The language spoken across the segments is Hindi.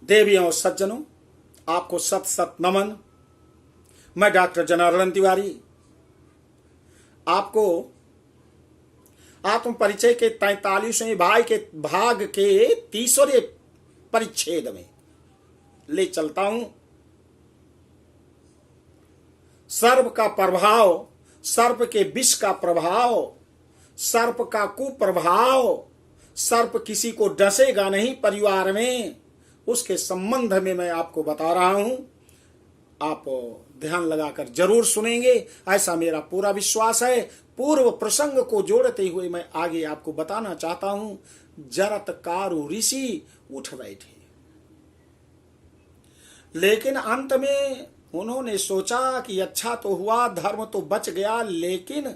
देवियों और सज्जनों, आपको सत सत नमन। मैं डॉक्टर जनार्दन तिवारी आपको आत्म परिचय के 43वें भाग के 30वें परिच्छेद में ले चलता हूं। सर्प का प्रभाव, सर्प के विष का प्रभाव, सर्प का कुप्रभाव, सर्प किसी को डसेगा नहीं परिवार में, उसके संबंध में मैं आपको बता रहा हूं। आप ध्यान लगाकर जरूर सुनेंगे, ऐसा मेरा पूरा विश्वास है। पूर्व प्रसंग को जोड़ते हुए मैं आगे आपको बताना चाहता हूं। जरत्कारु ऋषि उठ बैठे, लेकिन अंत में उन्होंने सोचा कि अच्छा तो हुआ, धर्म तो बच गया, लेकिन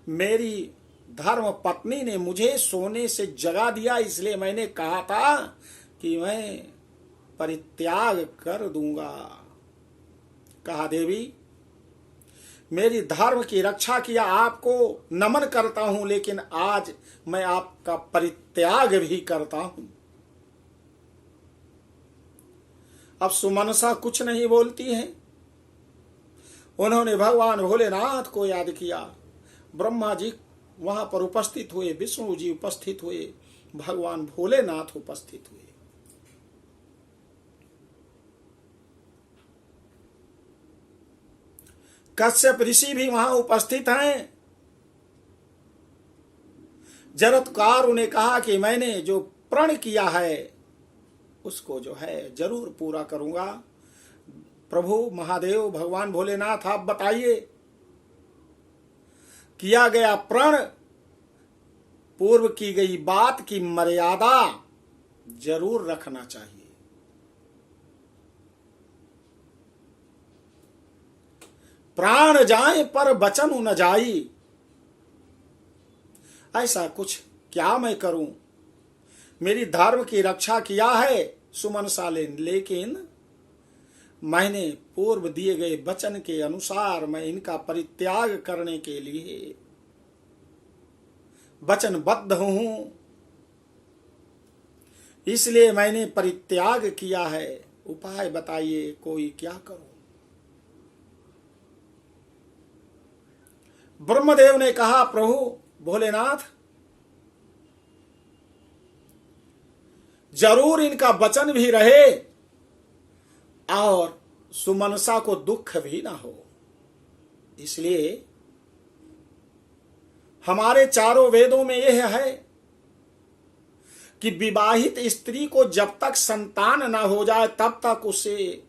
मेरी धर्म पत्नी ने मुझे सोने से जगा दिया, इसलिए मैंने कहा था कि मैं परित्याग कर दूंगा। कहा, देवी मेरी धर्म की रक्षा किया, आपको नमन करता हूं, लेकिन आज मैं आपका परित्याग भी करता हूं। अब सुमनसा कुछ नहीं बोलती हैं। उन्होंने भगवान भोलेनाथ को याद किया। ब्रह्मा जी वहां पर उपस्थित हुए, विष्णु जी उपस्थित हुए, भगवान भोलेनाथ उपस्थित हुए। कश्यप ऋषि भी वहां उपस्थित हैं। जरत्कारु ने कहा कि मैंने जो प्रण किया है उसको जो है जरूर पूरा करूंगा। प्रभु महादेव भगवान भोलेनाथ, आप बताइए, किया गया प्रण, पूर्व की गई बात की मर्यादा जरूर रखना चाहिए। प्राण जाए पर वचन न जाई, ऐसा कुछ क्या मैं करूं? मेरी धर्म की रक्षा किया है सुमनसा ने, लेकिन मैंने पूर्व दिए गए वचन के अनुसार मैं इनका परित्याग करने के लिए वचनबद्ध हूं, इसलिए मैंने परित्याग किया है। उपाय बताइए, कोई क्या करूं? ब्रह्मदेव ने कहा, प्रभु भोलेनाथ, जरूर इनका वचन भी रहे और सुमनसा को दुख भी ना हो, इसलिए हमारे चारों वेदों में यह है कि विवाहित स्त्री को जब तक संतान ना हो जाए तब तक उसे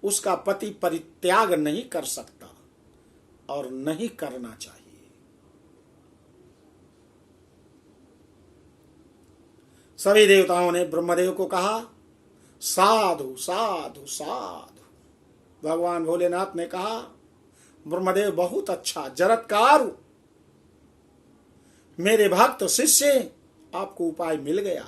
उसका पति परित्याग नहीं कर सकता और नहीं करना चाहिए। सभी देवताओं ने ब्रह्मदेव को कहा, साधु साधु साधु। भगवान भोलेनाथ ने कहा, ब्रह्मदेव बहुत अच्छा, जरत्कारु मेरे भक्त शिष्य, आपको उपाय मिल गया।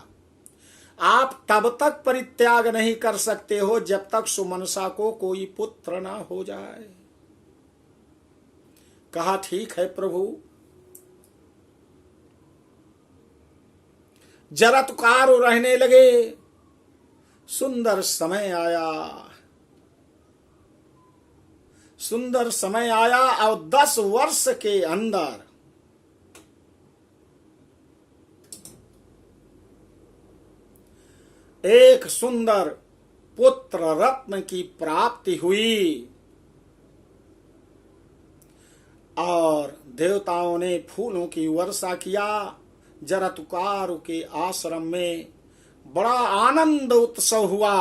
आप तब तक परित्याग नहीं कर सकते हो जब तक सुमनसा को कोई पुत्र ना हो जाए। कहा, ठीक है प्रभु। जरत्कारु रहने लगे। सुंदर समय आया, सुंदर समय आया और 10 वर्ष के अंदर एक सुंदर पुत्र रत्न की प्राप्ति हुई और देवताओं ने फूलों की वर्षा किया। जरत्कारु के आश्रम में बड़ा आनंद उत्सव हुआ।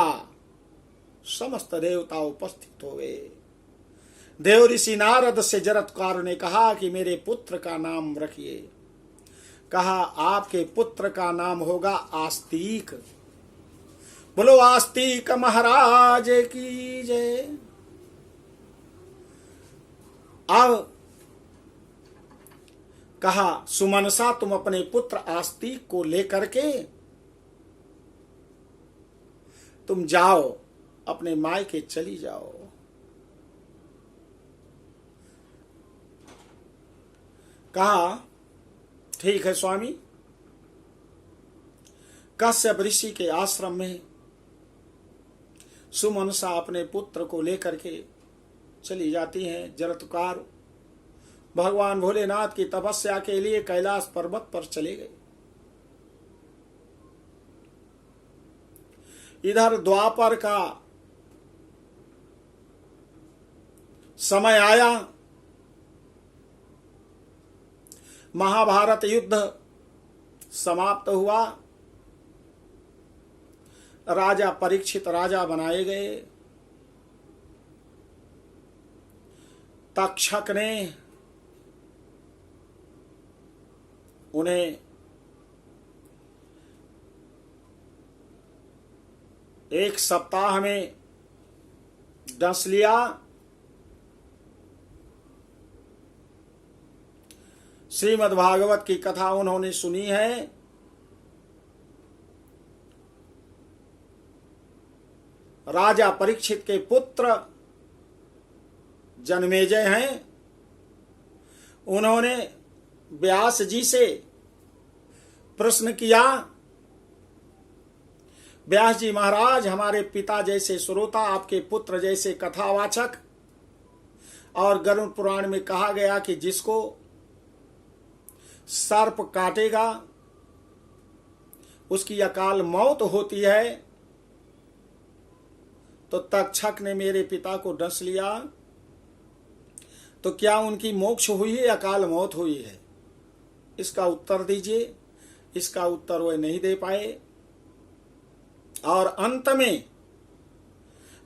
समस्त देवता उपस्थित हो गए। देव ऋषि नारद से जरत्कारु ने कहा कि मेरे पुत्र का नाम रखिए। कहा, आपके पुत्र का नाम होगा आस्तिक। बोलो आस्तिक महाराज की जय। अब कहा, सुमनसा तुम अपने पुत्र आस्तिक को लेकर के तुम जाओ, अपने मायके चली जाओ। कहा, ठीक है स्वामी। कश्यप ऋषि के आश्रम में सुमनसा अपने पुत्र को लेकर के चली जाती हैं। जरत्कार भगवान भोलेनाथ की तपस्या के लिए कैलाश पर्वत पर चले गए। इधर द्वापर का समय आया, महाभारत युद्ध समाप्त हुआ, राजा परीक्षित राजा बनाए गए। तक्षक ने उन्हें एक सप्ताह में डस लिया। श्रीमद् भागवत की कथा उन्होंने सुनी है। राजा परीक्षित के पुत्र जन्मेजय हैं। उन्होंने व्यास जी से प्रश्न किया, व्यास जी महाराज, हमारे पिता जैसे श्रोता, आपके पुत्र जैसे कथावाचक, और गरुड़ पुराण में कहा गया कि जिसको सर्प काटेगा उसकी अकाल मौत होती है, तो तक्षक ने मेरे पिता को डस लिया, तो क्या उनकी मोक्ष हुई है, अकाल मौत हुई है? इसका उत्तर दीजिए। इसका उत्तर वे नहीं दे पाए। और अंत में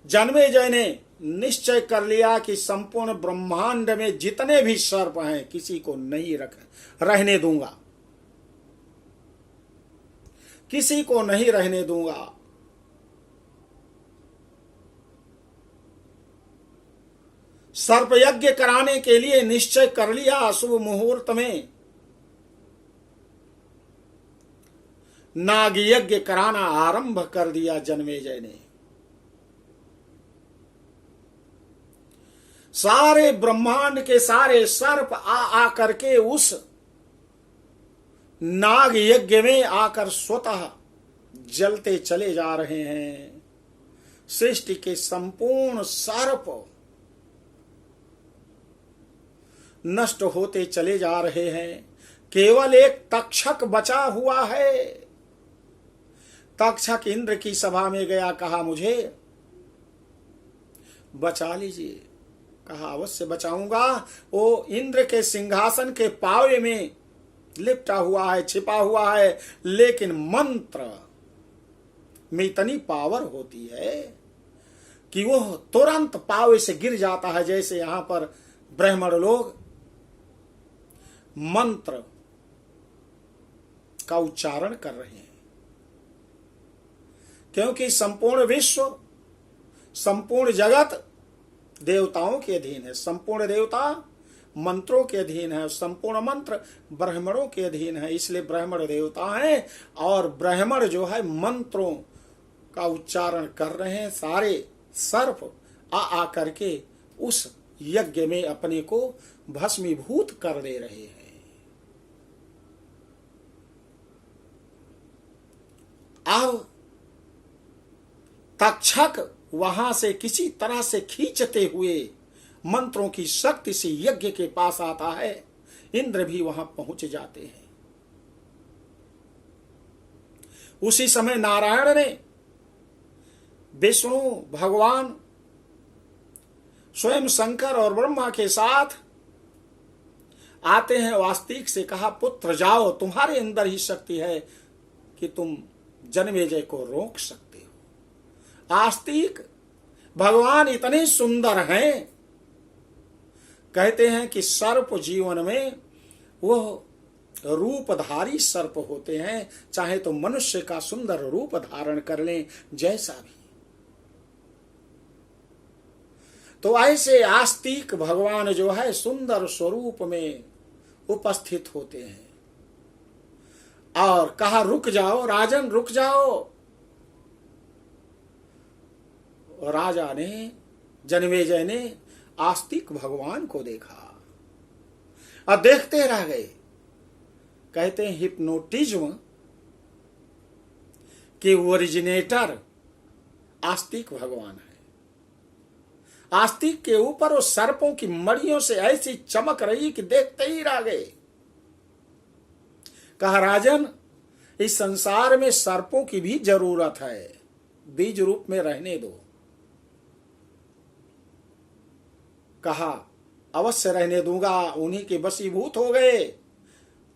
जन्मेजय ने निश्चय कर लिया कि संपूर्ण ब्रह्मांड में जितने भी सर्प हैं किसी को नहीं रहने दूंगा, किसी को नहीं रहने दूंगा। सर्प यज्ञ कराने के लिए निश्चय कर लिया। अशुभ मुहूर्त में नाग यज्ञ कराना आरंभ कर दिया जन्मेजय ने। सारे ब्रह्मांड के सारे सर्प आ करके उस नाग यज्ञ में आकर स्वतः जलते चले जा रहे हैं। सृष्टि के संपूर्ण सर्प नष्ट होते चले जा रहे हैं। केवल एक तक्षक बचा हुआ है। तक्षक इंद्र की सभा में गया, कहा मुझे बचा लीजिए। कहा अवश्य बचाऊंगा। वो इंद्र के सिंहासन के पावे में लिपटा हुआ है, छिपा हुआ है, लेकिन मंत्र में इतनी पावर होती है कि वो तुरंत पावे से गिर जाता है। जैसे यहां पर ब्राह्मण लोग मंत्र का उच्चारण कर रहे हैं, क्योंकि संपूर्ण विश्व, संपूर्ण जगत देवताओं के अधीन है। संपूर्ण देवता मंत्रों के अधीन है, संपूर्ण मंत्र ब्राह्मणों के अधीन है। इसलिए ब्राह्मण देवता हैं और ब्राह्मण जो है मंत्रों का उच्चारण कर रहे हैं। सारे सर्प आ करके उस यज्ञ में अपने को भस्मीभूत कर दे रहे हैं। अब तक्षक वहां से किसी तरह से खींचते हुए मंत्रों की शक्ति से यज्ञ के पास आता है। इंद्र भी वहां पहुंच जाते हैं। उसी समय नारायण ने विष्णु भगवान स्वयं शंकर और ब्रह्मा के साथ आते हैं। वास्तिक से कहा, पुत्र जाओ, तुम्हारे अंदर ही शक्ति है कि तुम जन्मेजय को रोक सकते हो। आस्तिक भगवान इतने सुंदर हैं, कहते हैं कि सर्प जीवन में वो रूपधारी सर्प होते हैं, चाहे तो मनुष्य का सुंदर रूप धारण कर लें, जैसा भी। तो ऐसे आस्तिक भगवान जो है सुंदर स्वरूप में उपस्थित होते हैं। और कहा, रुक जाओ राजन, रुक जाओ। राजा ने, जन्मेजय ने आस्तिक भगवान को देखा और देखते रह गए। कहते हैं हिप्नोटिज्म के ओरिजिनेटर आस्तिक भगवान है। आस्तिक के ऊपर उस सर्पों की मड़ियों से ऐसी चमक रही कि देखते ही रह गए। कहा राजन, इस संसार में सर्पों की भी जरूरत है, बीज रूप में रहने दो। कहा अवश्य रहने दूंगा। उन्हीं के वशीभूत हो गए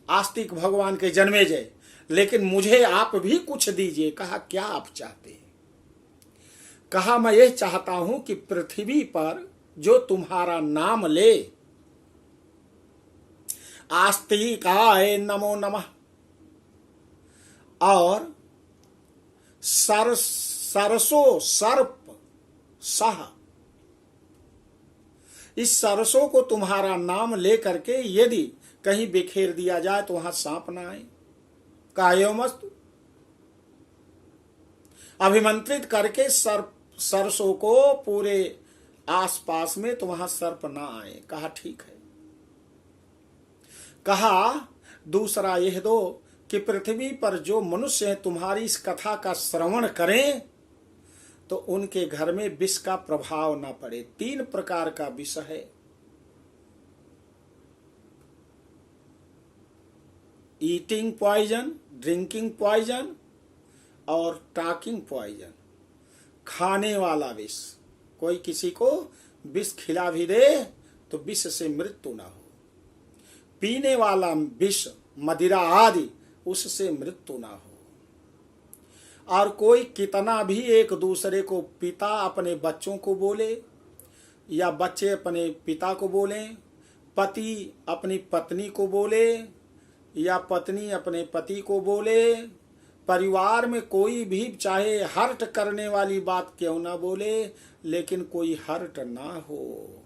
आस्तिक भगवान के जन्मेजय। लेकिन मुझे आप भी कुछ दीजिए। कहा क्या आप चाहते हैं? कहा मैं यह चाहता हूं कि पृथ्वी पर जो तुम्हारा नाम ले, आस्तिकाय नमो नमः, और सरसों सर्प सह, इस सरसों को तुम्हारा नाम ले करके यदि कहीं बिखेर दिया जाए तो वहां सांप ना आए। कायोमस्तु, अभिमंत्रित करके सरसों को पूरे आसपास में तो वहां सर्प ना आए। कहा ठीक है। कहा दूसरा यह दो कि पृथ्वी पर जो मनुष्य हैं तुम्हारी इस कथा का श्रवण करें तो उनके घर में विष का प्रभाव ना पड़े। 3 प्रकार का विष है। ईटिंग पॉइजन, ड्रिंकिंग पॉइजन और टॉकिंग पॉइजन, खाने वाला विष। कोई किसी को विष खिला भी दे तो विष से मृत्यु ना हो। पीने वाला विष, मदिरा आदि, उससे मृत्यु ना हो। और कोई कितना भी एक दूसरे को पिता अपने बच्चों को बोले या बच्चे अपने पिता को बोले, पति अपनी पत्नी को बोले या पत्नी अपने पति को बोले, परिवार में कोई भी चाहे हर्ट करने वाली बात क्यों ना बोले, लेकिन कोई हर्ट ना हो।